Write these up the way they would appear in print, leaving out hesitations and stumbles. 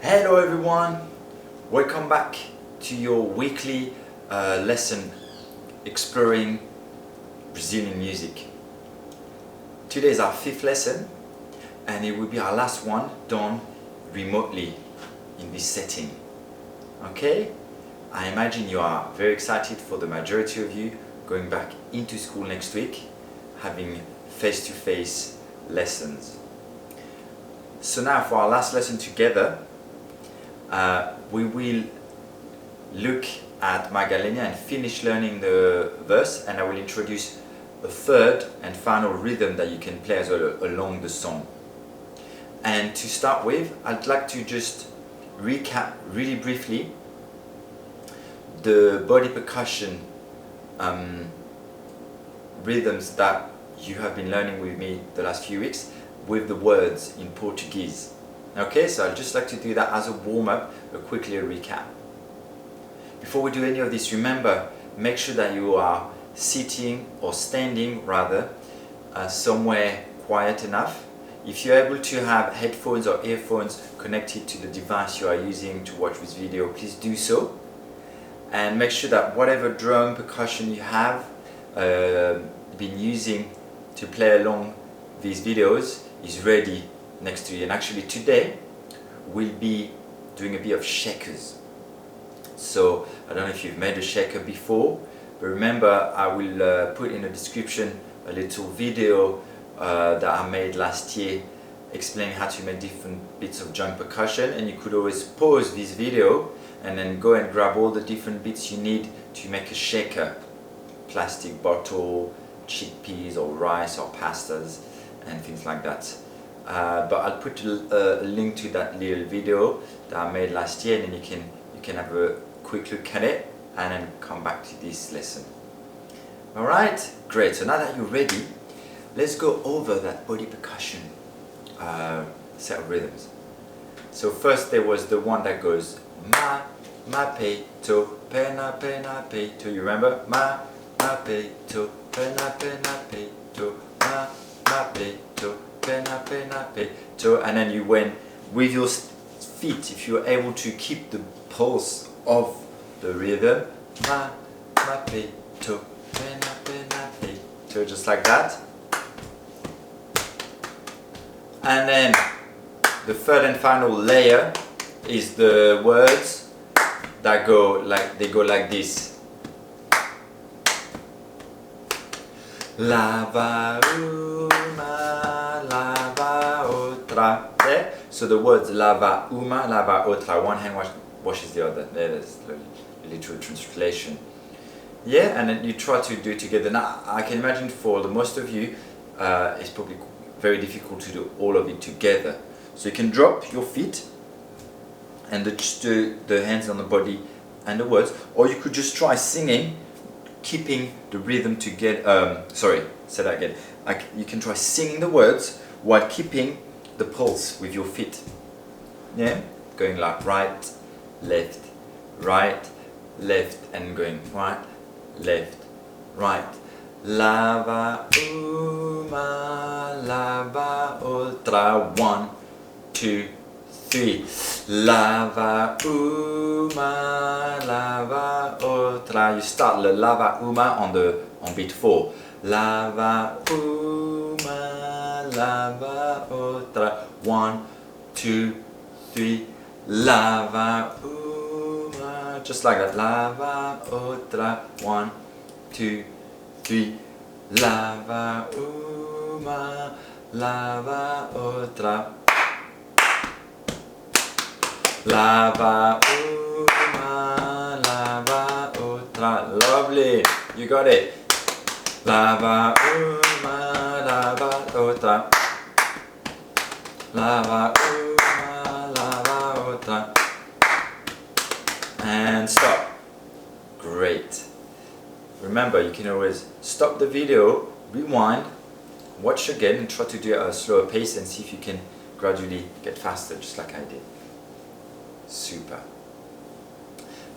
Hello everyone, welcome back to your weekly lesson exploring Brazilian music. Today is our 5th lesson and it will be our last one done remotely in this setting. Okay? I imagine you are very excited for the majority of you going back into school next week, having face-to-face lessons. So now for our last lesson together, we will look at Magalenha and finish learning the verse, and I will introduce a third and final rhythm that you can play as well along the song. And to start with, I'd like to just recap really briefly the body percussion rhythms that you have been learning with me the last few weeks with the words in Portuguese. Okay, so I'd just like to do that as a warm-up, quickly a recap. Before we do any of this, remember, make sure that you are sitting or standing rather somewhere quiet enough. If you're able to have headphones or earphones connected to the device you are using to watch this video, please do so. And make sure that whatever drum percussion you have been using to play along these videos is ready next to you. And actually today we'll be doing a bit of shakers. So I don't know if you've made a shaker before, but remember I will put in the description a little video that I made last year explaining how to make different bits of drum percussion, and you could always pause this video and then go and grab all the different bits you need to make a shaker. Plastic bottle, chickpeas or rice or pastas and things like that. But I'll put a link to that little video that I made last year, and then you can have a quick look at it and then come back to this lesson. Alright, great. So now that you're ready, let's go over that body percussion set of rhythms. So first there was the one that goes ma, pe, to, pena, pe, to. You remember? Ma, pe, to, pena, pe, to, ma, pe, to, pena, pe, to. And then you went with your feet, if you're able to keep the pulse of the rhythm, ma, pe, to, pena, pe, to, just like that. And then the third and final layer is the words that go like this. Lava uma, lava outra. Yeah? So the words lava uma, lava outra. One hand washes the other. There's the literal translation. Yeah, and then you try to do it together. Now I can imagine for the most of you, it's probably very difficult to do all of it together. So you can drop your feet and just do the hands on the body and the words, or you could just try singing, keeping the rhythm together. Sorry, say that again. You can try singing the words while keeping the pulse with your feet. Yeah, going like right, left, and going right, left, right. Lava uma, lava outra. 1, 2, 3. Lava uma, lava outra. You start the lava uma on beat 4. Lava uma, lava outra. 1, 2, 3. Lava uma, just like that. Lava outra. 1, 2, 3. Lava uma, lava outra. Lava uma, lava outra. Lovely, you got it. Lava uma, lava outra. Lava uma, lava outra. And stop. Great. Remember, you can always stop the video, rewind, watch again and try to do it at a slower pace and see if you can gradually get faster, just like I did. Super.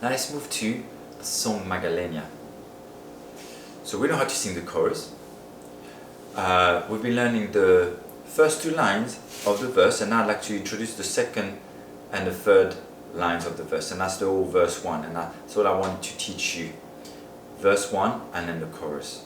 Now let's move to the song Magalenha. So we know how to sing the chorus. We've been learning the first 2 lines of the verse, and now I'd like to introduce the second and the third lines of the verse, and that's the whole verse 1, and that's all I want to teach you. Verse 1 and then the chorus.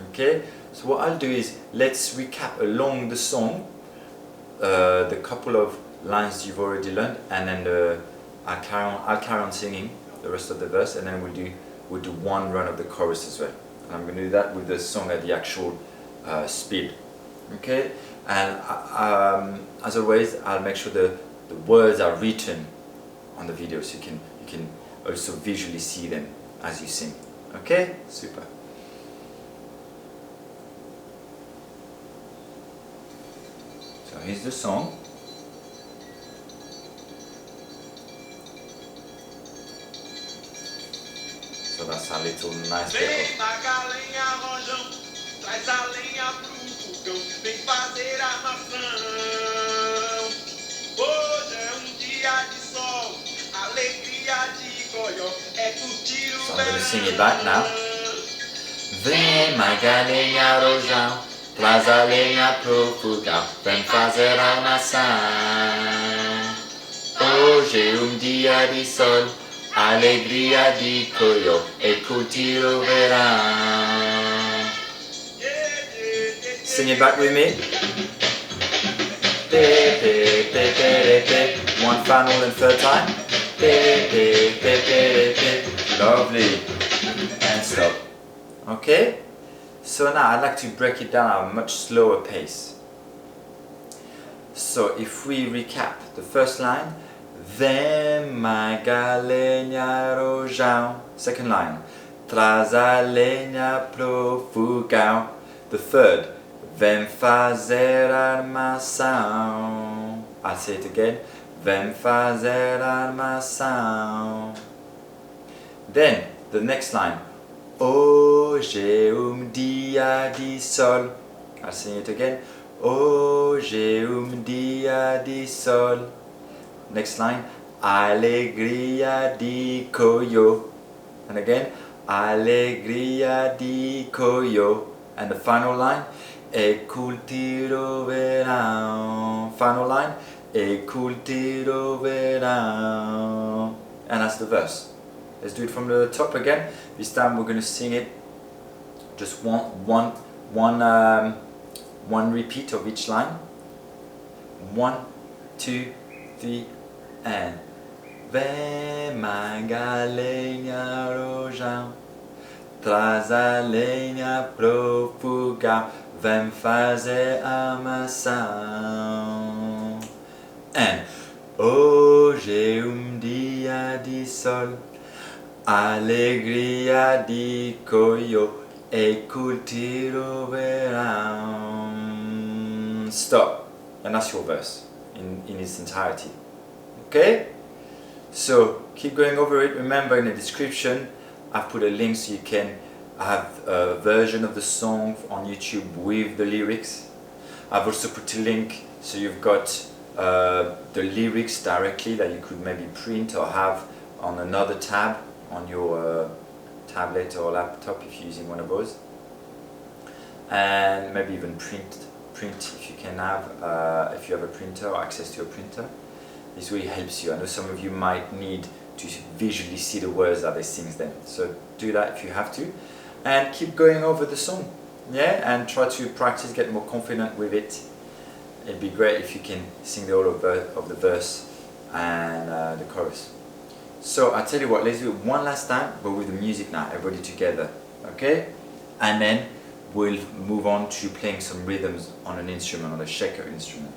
Okay, so what I'll do is let's recap along the song the couple of lines you've already learned, and then I'll carry on singing the rest of the verse, and then we'll do one run of the chorus as well. And I'm going to do that with the song at the actual speed. Okay, and as always, I'll make sure the words are written on the video, so you can also visually see them as you sing. Okay, super. So here's the song. So that's a little nice bit Vem Magalenha, rojão, traz a lenha pro fogão, vem fazer armação. Hoje é dia de sol, alegria de goió, é curtir o So I'm going to sing it back now. Vem Magalenha, rojão, traz a lenha pro fogão, vem fazer armação. Hoje dia de sol, alegria de coio e curtir o verão. Sing it back with me. One final and third time. Lovely. And stop. Okay? So now I'd like to break it down at a much slower pace. So if we recap the first line, Vem Magalenha rojão. Second line, traz a lenha pro fogão. The third, vem fazer armação. I'll say it again, vem fazer armação. Then the next line, hoje é dia de sol. I'll sing it again, hoje é dia de sol. Next line, alegria de coio. And again, alegria de coio. And the final line, e curtir o verão. Final line, e curtir o verão. And that's the verse. Let's do it from the top again. This time we're going to sing it just one repeat of each line. 1, 2, 3, and Vem Magalenha rojão, traz a lenha pro fogão, vem fazer armação. And hoje é dia de sol, alegria de coio e curtir o verão. Stop. And that's your verse in its entirety. Okay? So keep going over it. Remember, in the description I've put a link so you can have a version of the song on YouTube with the lyrics. I've also put a link so you've got the lyrics directly that you could maybe print or have on another tab on your tablet or laptop if you're using one of those, and maybe even print if you can have if you have a printer or access to a printer. This really helps you. I know some of you might need to visually see the words that they sing them, so do that if you have to, and keep going over the song, yeah, and try to practice, get more confident with it. It'd be great if you can sing the whole of the verse and the chorus. So I tell you what, let's do it one last time, but with the music now, everybody together, okay? And then we'll move on to playing some rhythms on an instrument, on a shaker instrument.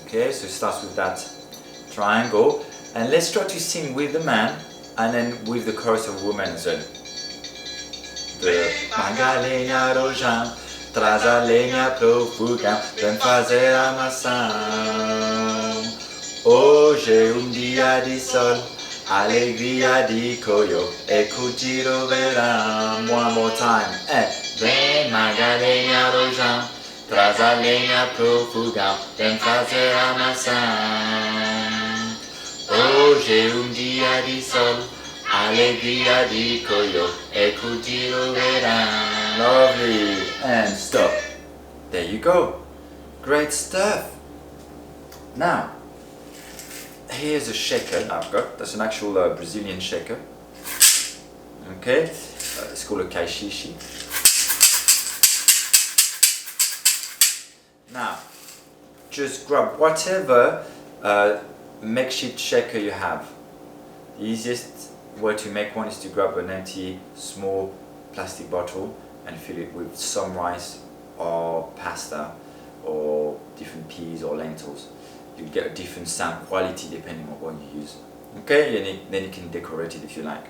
Okay, so it starts with that triangle, and let's try to sing with the man and then with the chorus of woman as well. The Magalenha rojão, traz a lenha pro fogão, vem fazer armação. Hoje é dia de sol, alegria de coio e curtir o verão. One more time. Vem Magalenha rojão, traz a lenha pro fogão, vem fazer armação. Hoje é dia de sol, alegria de coio e curtir o verão. Lovely. And stop. There you go. Great stuff. Now, here's a shaker I've got. That's an actual Brazilian shaker. Okay, it's called a caixixi. Now, just grab whatever makeshift shaker you have. The easiest way to make one is to grab an empty small plastic bottle and fill it with some rice or pasta or different peas or lentils. You get a different sound quality depending on what you use. Okay, and then you can decorate it if you like.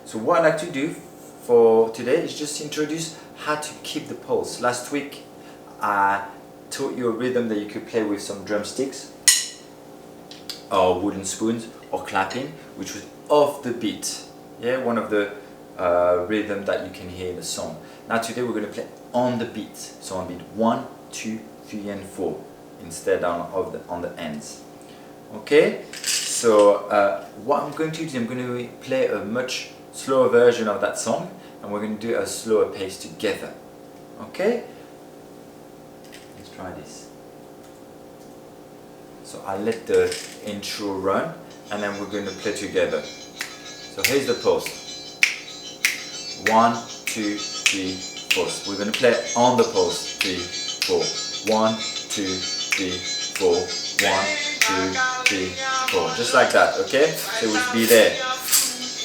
So what I like to do for today is just introduce how to keep the pulse. Last week I taught you a rhythm that you could play with some drumsticks or wooden spoons or clapping, which was off the beat. Yeah, one of the rhythm that you can hear in the song. Now today we're going to play on the beat. So on beat 1, 2, 3 and 4 instead on the ends. Okay, so what I'm going to do is I'm going to play a much slower version of that song and we're going to do a slower pace together. Okay, let's try this. So I'll let the intro run and then we're going to play together. So here's the pulse. 1, 2, 3, 4. So we're going to play on the pulse. 3, 4. 1, 2, 3, 4. 1, 2, 3, 4. Just like that, okay? So we'll be there.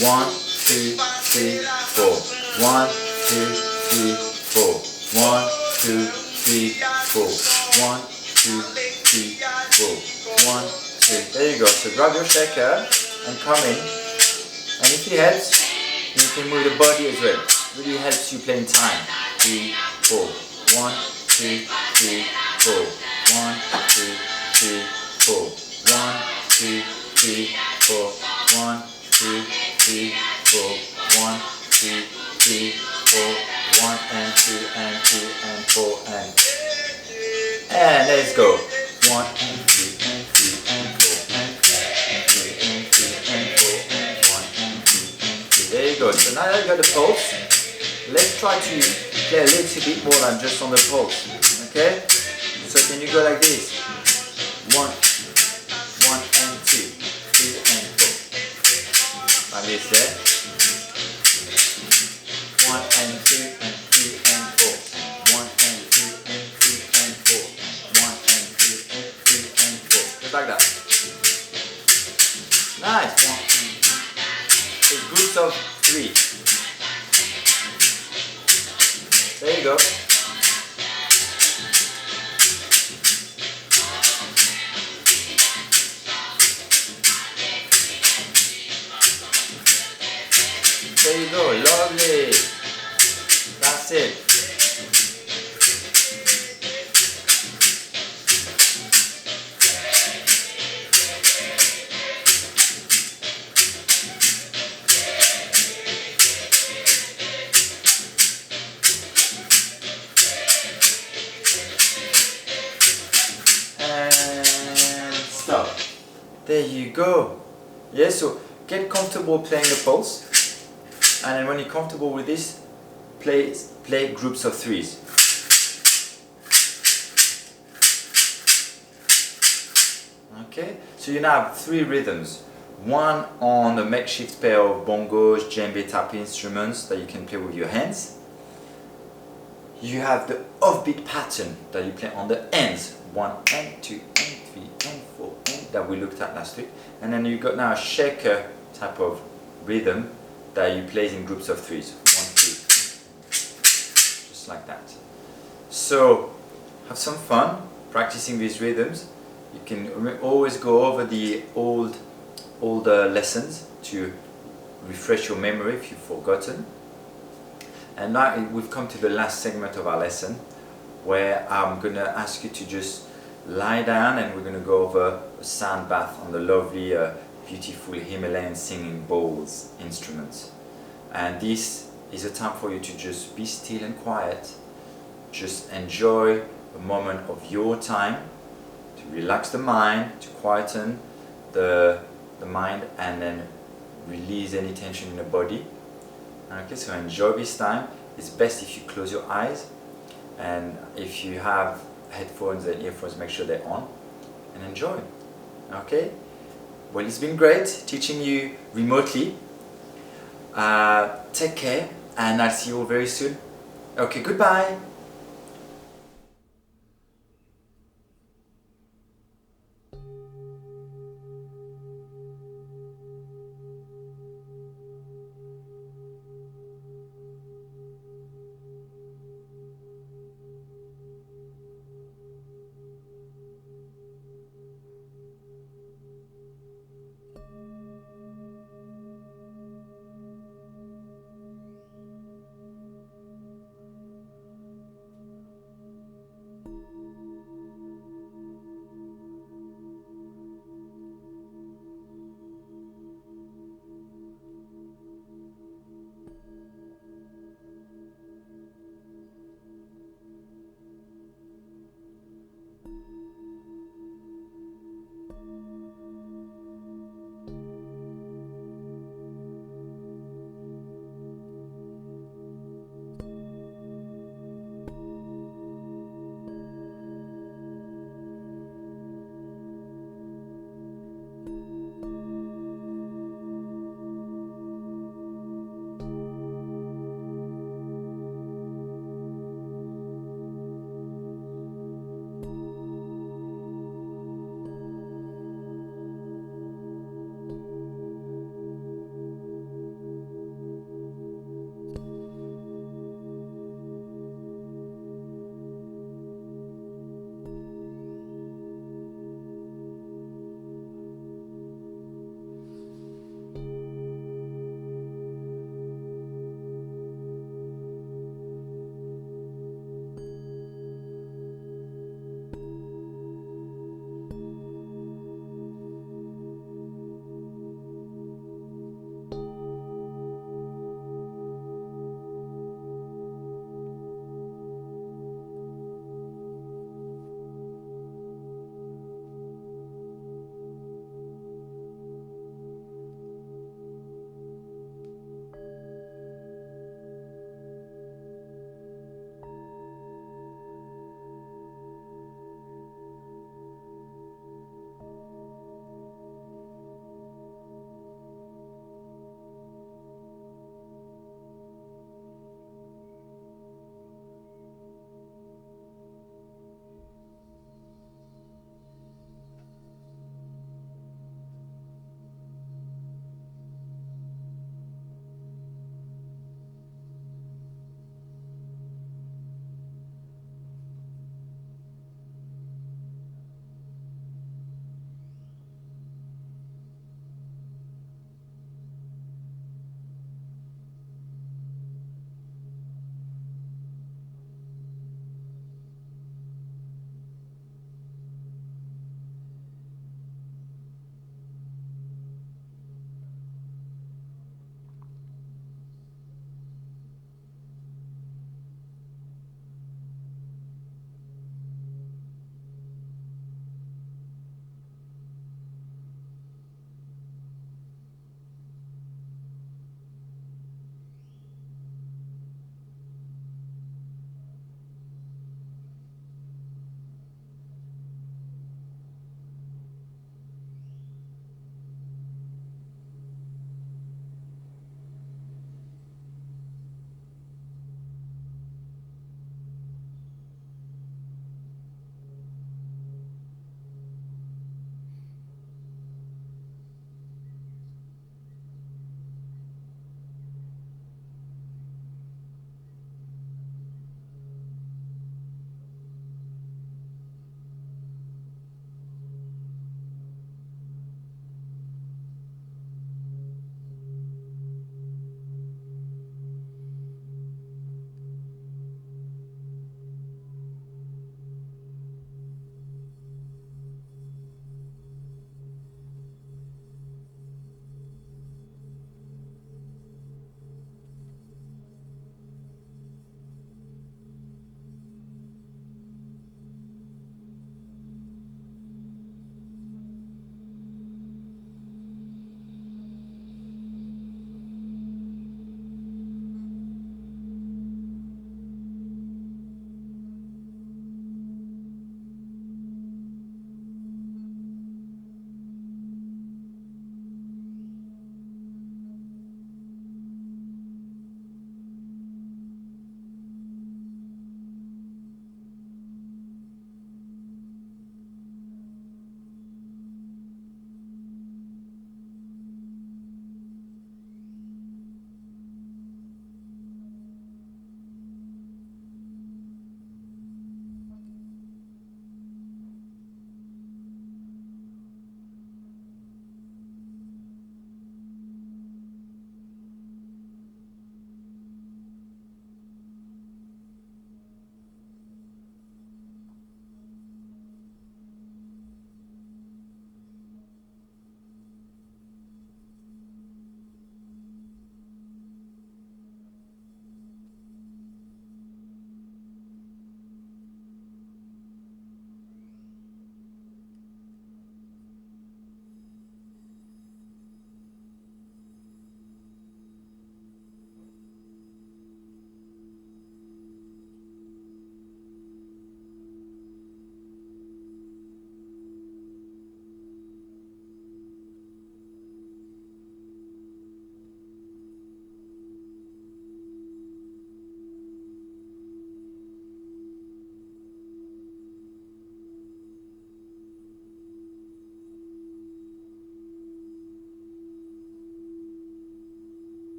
1, 2, 3, 4. 1, 2, 3, 4. 1, 2, 3, 4. 1, 2, 3, 4. 1, 2. There you go. So grab your shaker and come in. And if it helps, you can move the body as well. It really helps you play in time. 3, 4. 1, 2, 3, 4. 1, 2, 3, 4. 1, 2, 3, 4. 1, 2, 3, 4. 1, 2, 3, 4. 1 and 2 and 2 and 4 and let's go. 1 and 2 and 3 and 4 and 3 and 2 and 4 and 1 and 2 and 3. There you go. So now that you got the pulse, let's try to play a little bit more than just on the pulse. Okay? So can you go like this? 1 and 2, 3 and 4. Like this, yeah? 1 and 2 and 3 and 4. 1 and 2 and 3 and 4. 1 and 2 and 3 and 4. Just like that. Nice. 1 and 2. It's groups of 3. There you go. There you go, lovely. That's it. And stop. There you go. Yeah, so get comfortable playing the pulse. And then when you're comfortable with this, play groups of 3s. Okay, so you now have 3 rhythms. One on the makeshift pair of bongos, djembe type instruments that you can play with your hands. You have the offbeat pattern that you play on the ends. 1 and 2 and 3 and 4 and that we looked at last week. And then you've got now a shaker type of rhythm that you play in groups of 3s. 1, 2, just like that. So have some fun practicing these rhythms. You can always go over the older lessons to refresh your memory if you've forgotten. And now we've come to the last segment of our lesson, where I'm going to ask you to just lie down and we're going to go over a sound bath on the lovely beautiful Himalayan singing bowls instruments. And this is a time for you to just be still and quiet. Just enjoy a moment of your time to relax the mind, to quieten the mind, and then release any tension in the body. Okay, so enjoy this time. It's best if you close your eyes, and if you have headphones and earphones, make sure they're on, and enjoy. Okay? Well, it's been great teaching you remotely. Take care, and I'll see you all very soon. Okay, goodbye.